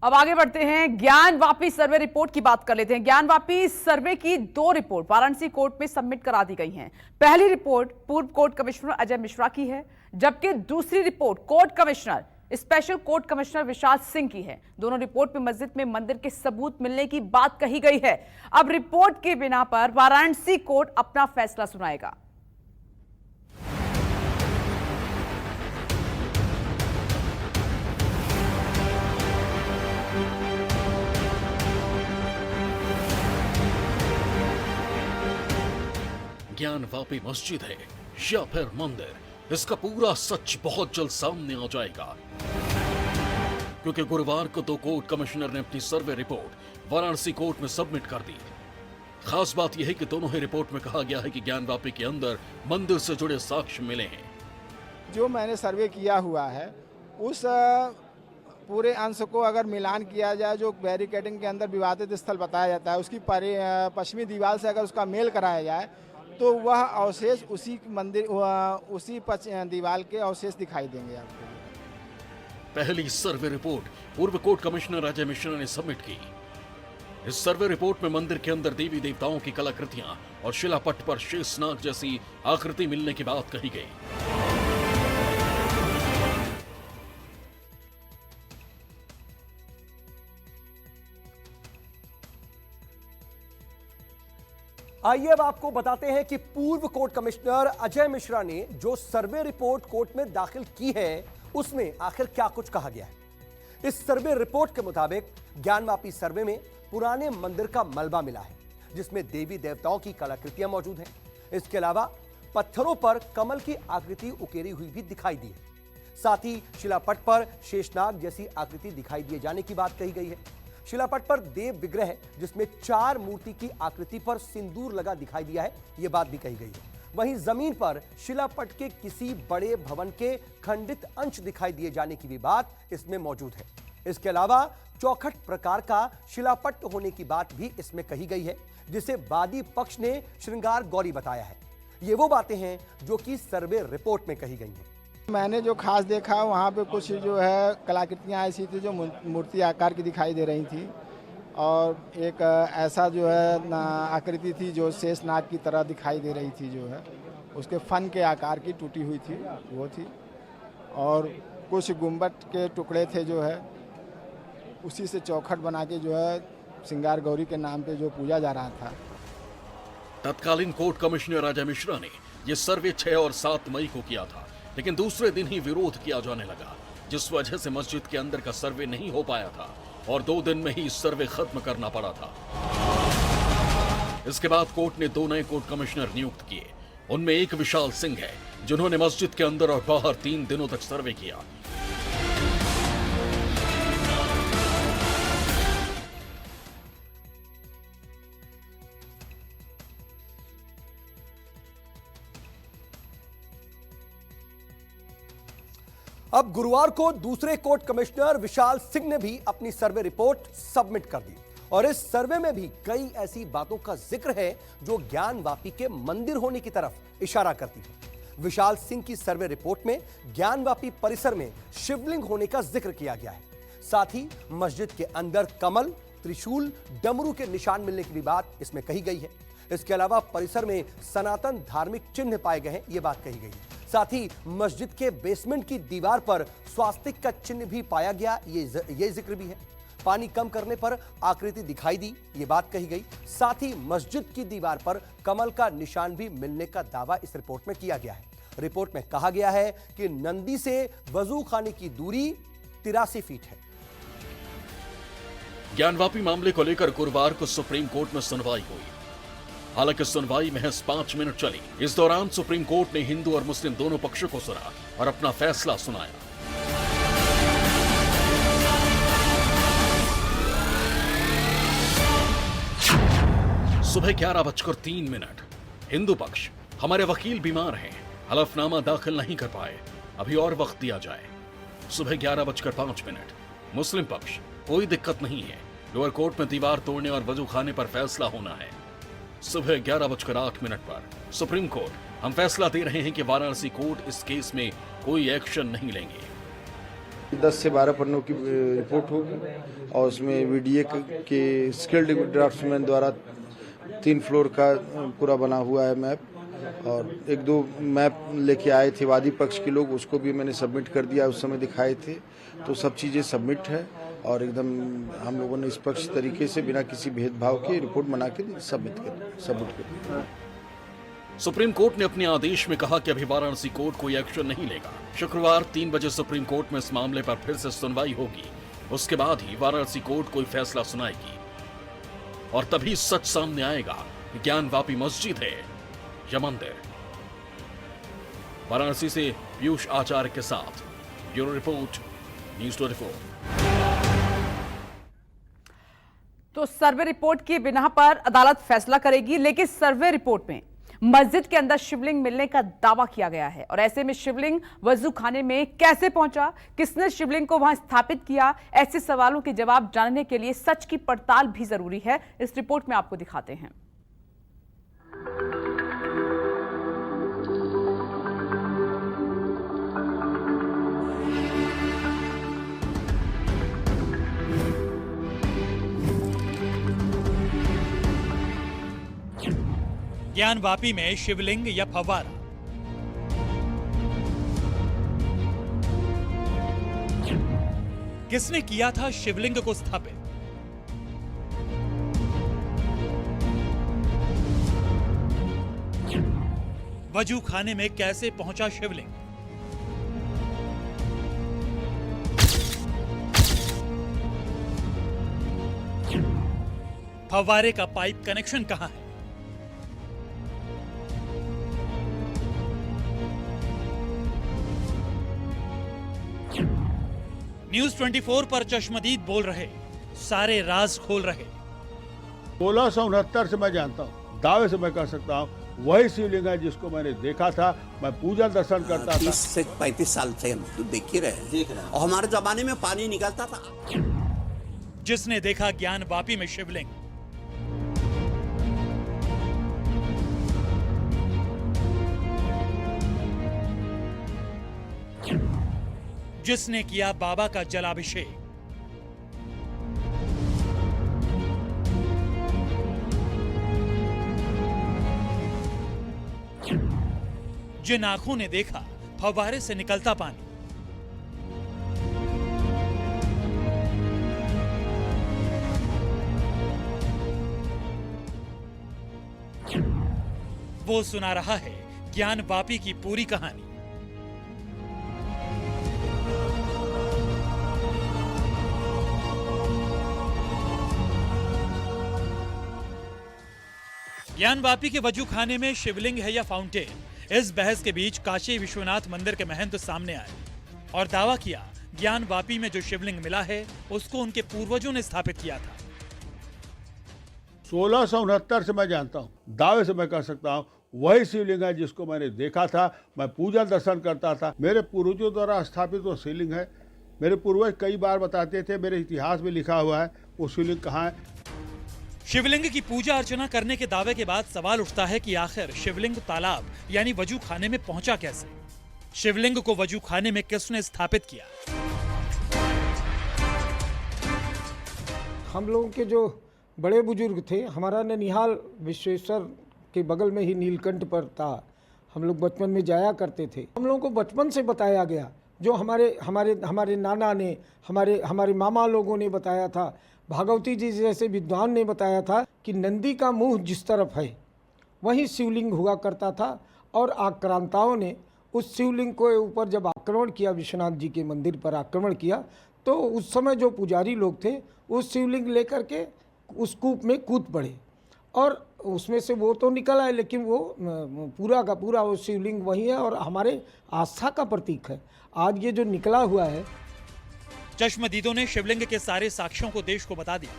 अब आगे बढ़ते हैं, ज्ञानवापी सर्वे रिपोर्ट की बात कर लेते हैं। ज्ञानवापी सर्वे की 2 रिपोर्ट वाराणसी कोर्ट में सबमिट करा दी गई हैं। पहली रिपोर्ट पूर्व कोर्ट कमिश्नर अजय मिश्रा की है, जबकि दूसरी report court commissioner special court commissioner Vishal Singh की है। दोनों रिपोर्ट में मस्जिद में मंदिर के सबूत मिलने की बात कही गई है। अब रिपोर्ट के बिना पर वाराणसी कोर्ट अपना फैसला सुनाएगा। ज्ञानवापी मस्जिद है या फिर मंदिर, इसका पूरा सच बहुत जल्द सामने आ जाएगा, क्योंकि गुरुवार को तो कोर्ट कमिश्नर ने अपनी सर्वे रिपोर्ट वाराणसी कोर्ट में सबमिट कर दी। खास बात यह है कि दोनों ही रिपोर्ट में कहा गया है कि ज्ञानवापी के अंदर मंदिर से जुड़े साक्ष्य मिले हैं। जो मैंने सर्वे किया हुआ है उस पूरे अंश को अगर मिलान किया जाए, जो बैरिकेडिंग के अंदर विवादित स्थल बताया जाता है, उसकी पश्चिमी दीवार से अगर उसका मेल कराया जाए तो वह अवशेष उसी मंदिर उसी दीवार के अवशेष दिखाई देंगे आपको। पहली सर्वे रिपोर्ट पूर्व कोर्ट कमिश्नर अजय मिश्रा ने सबमिट की। इस सर्वे रिपोर्ट में मंदिर के अंदर देवी देवताओं की कलाकृतियां और शिलापट्ट पर शेषनाग जैसी आकृति मिलने की बात कही गई। आइए अब आपको बताते हैं कि पूर्व कोर्ट कमिश्नर अजय मिश्रा ने जो सर्वे रिपोर्ट कोर्ट में दाखिल की है उसमें आखिर क्या कुछ कहा गया है। इस सर्वे रिपोर्ट के मुताबिक ज्ञानवापी सर्वे में पुराने मंदिर का मलबा मिला है, जिसमें देवी देवताओं की कलाकृतियां मौजूद हैं। इसके अलावा पत्थरों पर कमल की आकृति उकेरी हुई भी दिखाई दी है। साथ ही शिलापट्ट पर शेषनाग जैसी आकृति दिखाई दिए जाने की बात कही गई है। शिलापट्ट पर देव विग्रह है, जिसमें 4 मूर्ति की आकृति पर सिंदूर लगा दिखाई दिया है, यह बात भी कही गई है। वहीं जमीन पर शिलापट्ट के किसी बड़े भवन के खंडित अंश दिखाई दिए जाने की भी बात इसमें मौजूद है। इसके अलावा चौखट प्रकार का शिलापट्ट होने की बात भी इसमें कही गई है, जिसे वादी पक्ष ने श्रृंगार गौरी बताया है। ये वो बातें हैं जो कि सर्वे रिपोर्ट में कही गई हैं। मैंने जो खास देखा वहाँ पे कुछ जो है कलाकृतियाँ ऐसी थी जो मूर्ति आकार की दिखाई दे रही थी, और एक ऐसा जो है आकृति थी जो शेषनाग की तरह दिखाई दे रही थी, जो है उसके फन के आकार की टूटी हुई थी वो थी, और कुछ गुम्बद के टुकड़े थे जो है उसी से चौखट बना के जो है श्रृंगार गौरी के नाम पे जो पूजा जा रहा था। तत्कालीन कोर्ट कमिश्नर अजय मिश्रा ने यह सर्वे 6 और 7 मई को किया था, लेकिन दूसरे दिन ही विरोध किया जाने लगा, जिस वजह से मस्जिद के अंदर का सर्वे नहीं हो पाया था और 2 दिन में ही सर्वे खत्म करना पड़ा था। इसके बाद कोर्ट ने 2 नए कोर्ट कमिश्नर नियुक्त किए। उनमें एक विशाल सिंह है, जिन्होंने मस्जिद के अंदर और बाहर 3 दिनों तक सर्वे किया। अब गुरुवार को दूसरे कोर्ट कमिश्नर विशाल सिंह ने भी अपनी सर्वे रिपोर्ट सबमिट कर दी, और इस सर्वे में भी कई ऐसी बातों का जिक्र है जो ज्ञानवापी के मंदिर होने की तरफ इशारा करती है। विशाल सिंह की सर्वे रिपोर्ट में ज्ञानवापी परिसर में शिवलिंग होने का जिक्र किया गया है। साथ ही मस्जिद के अंदर कमल, त्रिशूल, डमरू के निशान मिलने की भी बात इसमें कही गई है। इसके अलावा परिसर में सनातन धार्मिक चिन्ह पाए गए हैं, यह बात कही गई है। साथ ही मस्जिद के बेसमेंट की दीवार पर स्वास्तिक का चिन्ह भी पाया गया, ये जिक्र भी है। पानी कम करने पर आकृति दिखाई दी, ये बात कही गई। साथ ही मस्जिद की दीवार पर कमल का निशान भी मिलने का दावा इस रिपोर्ट में किया गया है। रिपोर्ट में कहा गया है कि नंदी से वजू खाने की दूरी 83 फीट है। ज्ञानवापी मामले को लेकर गुरुवार को सुप्रीम कोर्ट में सुनवाई हुई। हालांकि सुनवाई महज 5 मिनट चली। इस दौरान सुप्रीम कोर्ट ने हिंदू और मुस्लिम दोनों पक्षों को सुना और अपना फैसला सुनाया। सुबह 11:03। हिंदू पक्ष, हमारे वकील बीमार हैं, हलफनामा दाखिल नहीं कर पाए, अभी और वक्त दिया जाए। सुबह 11:05। मुस्लिम पक्ष, कोई दिक्कत नहीं है, लोअर कोर्ट में दीवार तोड़ने और वजू खाने पर फैसला होना है। सुबह 11:08 पर सुप्रीम कोर्ट, हम फैसला दे रहे हैं कि वाराणसी कोर्ट इस केस में कोई एक्शन नहीं लेंगे। 10 से 12 पन्नों की रिपोर्ट होगी और उसमें वीडीए के स्किल्ड ड्राफ्ट्समैन द्वारा 3 फ्लोर का पूरा बना हुआ है मैप, और 1-2 मैप लेके आए थे वादी पक्ष के लोग, उसको भी मैंने सबमिट कर दिया, उस समय दिखाए थे। तो सब चीज़ें सबमिट है और एकदम हम लोगों ने निष्पक्ष तरीके से बिना किसी भेदभाव के रिपोर्ट बना के सबमिट कर। सुप्रीम कोर्ट ने अपने आदेश में कहा कि अभी वाराणसी कोर्ट कोई एक्शन नहीं लेगा। शुक्रवार 3 बजे सुप्रीम कोर्ट में इस मामले पर फिर से सुनवाई होगी। उसके बाद ही वाराणसी कोर्ट कोई फैसला सुनाएगी और तभी सच सामने आएगा कि ज्ञानवापी मस्जिद है या मंदिर। वाराणसी से पीयूष आचार्य के साथ ब्यूरो रिपोर्ट, न्यूज़ 24। तो सर्वे रिपोर्ट की बिना पर अदालत फैसला करेगी, लेकिन सर्वे रिपोर्ट में मस्जिद के अंदर शिवलिंग मिलने का दावा किया गया है। और ऐसे में शिवलिंग वजू खाने में कैसे पहुंचा, किसने शिवलिंग को वहां स्थापित किया, ऐसे सवालों के जवाब जानने के लिए सच की पड़ताल भी जरूरी है। इस रिपोर्ट में आपको दिखाते हैं। ज्ञानवापी में शिवलिंग या फव्वारा। किसने किया था शिवलिंग को स्थापित? वजू खाने में कैसे पहुंचा शिवलिंग? फव्वारे का पाइप कनेक्शन कहां है? न्यूज़ 24 पर चश्मदीद बोल रहे, सारे राज खोल रहे। 1669 से मैं जानता हूँ, दावे से मैं कह सकता हूँ वही शिवलिंग है जिसको मैंने देखा था, मैं पूजा दर्शन करता था। 30 से 35 साल से हम तो देख ही रहे और हमारे जमाने में पानी निकलता था। जिसने देखा ज्ञानवापी में शिवलिंग, जिसने किया बाबा का जलाभिषेक, जिन आंखों ने देखा फव्वारे से निकलता पानी, वो सुना रहा है ज्ञानवापी की पूरी कहानी। ज्ञानवापी के वजू खाने में शिवलिंग है या फाउंटेन, इस बहस के बीच काशी विश्वनाथ मंदिर के महंत सामने आए और दावा किया ज्ञानवापी में जो शिवलिंग मिला है उसको उनके पूर्वजों ने स्थापित किया था। 1669 से मैं जानता हूँ, दावे से मैं कह सकता हूँ वही शिवलिंग है जिसको मैंने देखा था, मैं पूजा दर्शन करता था। मेरे पूर्वजों द्वारा स्थापित वो शिवलिंग है। मेरे पूर्वज कई बार बताते थे, मेरे इतिहास में लिखा हुआ है वो शिवलिंग कहाँ है। शिवलिंग की पूजा अर्चना करने के दावे के बाद सवाल उठता है कि आखिर शिवलिंग तालाब यानी वजू खाने में पहुंचा कैसे? शिवलिंग को वजू खाने में किसने स्थापित किया? हम लोगों के जो बड़े बुजुर्ग थे, हमारा ननिहाल विश्वेश्वर के बगल में ही नीलकंठ पर था। हम लोग बचपन में जाया करते थे। हम लोगों को बचपन से बताया गया, जो हमारे नाना ने, हमारे मामा लोगों ने बताया था, भागवती जी जैसे विद्वान ने बताया था कि नंदी का मुंह जिस तरफ है वहीं शिवलिंग हुआ करता था। और आक्रांताओं ने उस शिवलिंग को ऊपर जब आक्रमण किया, विश्वनाथ जी के मंदिर पर आक्रमण किया, तो उस समय जो पुजारी लोग थे उस शिवलिंग लेकर के उस कूप में कूद पड़े और उसमें से वो तो निकल आए, लेकिन वो पूरा का पूरा वो शिवलिंग वही है और हमारे आस्था का प्रतीक है। आज ये जो निकला हुआ है, चश्मदीदों ने शिवलिंग के सारे साक्ष्यों को देश को बता दिया,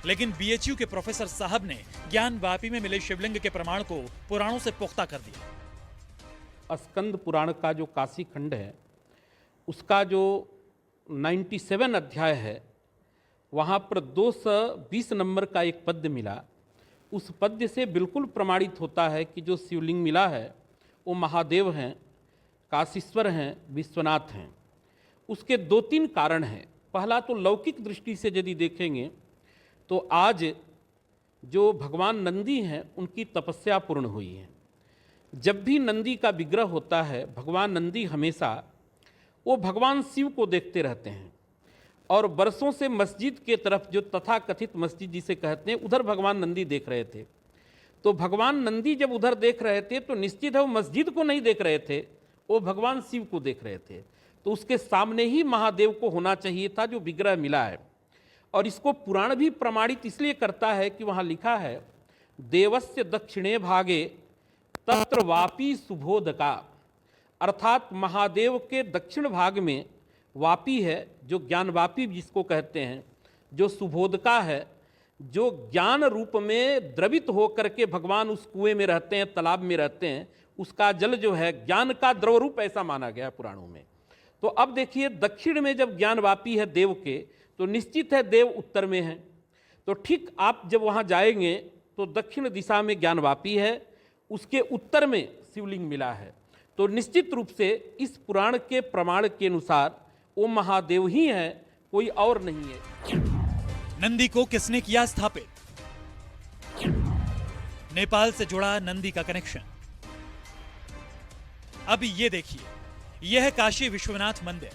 लेकिन बीएचयू के प्रोफेसर साहब ने ज्ञानवापी में मिले शिवलिंग के प्रमाण को पुराणों से पुख्ता कर दिया। स्कंद पुराण का जो काशी खंड है उसका जो 97 अध्याय है, वहाँ पर 220 नंबर का एक पद्य मिला। उस पद्य से बिल्कुल प्रमाणित होता है कि जो शिवलिंग मिला है वो महादेव हैं, काशीश्वर हैं, विश्वनाथ हैं। उसके 2-3 कारण हैं। पहला तो लौकिक दृष्टि से यदि देखेंगे तो आज जो भगवान नंदी हैं उनकी तपस्या पूर्ण हुई है। जब भी नंदी का विग्रह होता है, भगवान नंदी हमेशा वो भगवान शिव को देखते रहते हैं और बरसों से मस्जिद के तरफ, जो तथाकथित मस्जिद जिसे कहते हैं, उधर भगवान नंदी देख रहे थे। तो भगवान नंदी जब उधर देख रहे थे तो निश्चित है वो मस्जिद को नहीं देख रहे थे, वो भगवान शिव को देख रहे थे। तो उसके सामने ही महादेव को होना चाहिए था जो विग्रह मिला है। और इसको पुराण भी प्रमाणित इसलिए करता है कि वहाँ लिखा है, देवस्य दक्षिणे भागे तत्र वापी सुबोधका, अर्थात महादेव के दक्षिण भाग में वापी है, जो ज्ञानवापी जिसको कहते हैं, जो सुबोधका है, जो ज्ञान रूप में द्रवित होकर के भगवान उस कुएं में रहते हैं, तालाब में रहते हैं, उसका जल जो है ज्ञान का द्रव रूप ऐसा माना गया है पुराणों में। तो अब देखिए, दक्षिण में जब ज्ञानवापी है देव के, तो निश्चित है देव उत्तर में है। तो ठीक आप जब वहाँ जाएंगे तो दक्षिण दिशा में ज्ञानवापी है, उसके उत्तर में शिवलिंग मिला है। तो निश्चित रूप से इस पुराण के प्रमाण के अनुसार वो महादेव ही हैं, कोई और नहीं है। नंदी को किसने किया स्थापित? नेपाल से जुड़ा नंदी का कनेक्शन। अब ये देखिए, यह है काशी विश्वनाथ मंदिर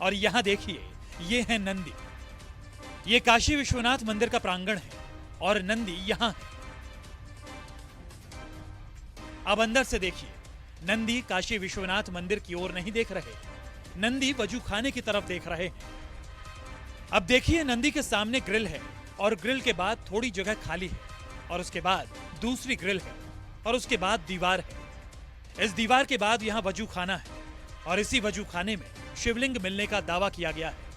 और यहां देखिए ये है नंदी। ये काशी विश्वनाथ मंदिर का प्रांगण है और नंदी यहां है। अब अंदर से देखिए, नंदी काशी विश्वनाथ मंदिर की ओर नहीं देख रहे, नंदी वजू खाने की तरफ देख रहे हैं। अब देखिए, नंदी के सामने ग्रिल है और ग्रिल के बाद थोड़ी जगह खाली है और उसके बाद दूसरी ग्रिल है और उसके बाद दीवार है। इस दीवार के बाद यहां वजू खाना है और इसी वजू खाने में शिवलिंग मिलने का दावा किया गया है।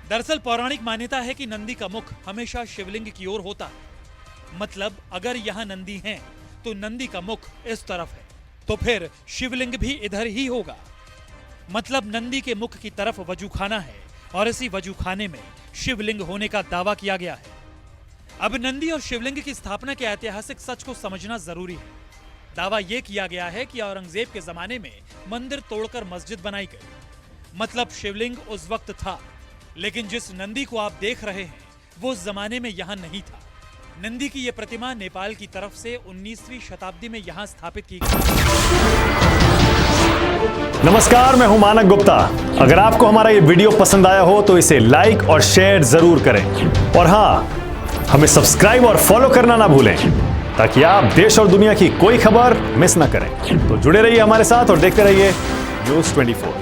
दरअसल पौराणिक मान्यता है कि नंदी का मुख हमेशा शिवलिंग की ओर होता है। मतलब अगर यहां नंदी हैं तो नंदी का मुख इस तरफ है, तो फिर शिवलिंग भी इधर ही होगा। मतलब नंदी के मुख की तरफ वजू खाना है और इसी वजू खाने में शिवलिंग होने का दावा किया गया है। अब नंदी और शिवलिंग की स्थापना के ऐतिहासिक सच को समझना जरूरी है। दावा यह किया गया है कि औरंगजेब के जमाने में मंदिर तोड़कर मस्जिद बनाई गई। मतलब शिवलिंग उस वक्त था, लेकिन जिस नंदी को आप देख रहे हैं वो उस जमाने में यहां नहीं था। नंदी की यह प्रतिमा नेपाल की तरफ से 19वीं शताब्दी में यहां स्थापित की गई। नमस्कार, मैं हूं मानक गुप्ता। अगर आपको हमारा ये वीडियो पसंद आया हो तो इसे लाइक और शेयर जरूर करें और हां, हमें सब्सक्राइब और फॉलो करना ना भूलें ताकि आप देश और दुनिया की कोई खबर मिस ना करें। तो जुड़े रहिए हमारे साथ और देखते रहिए न्यूज़ 24।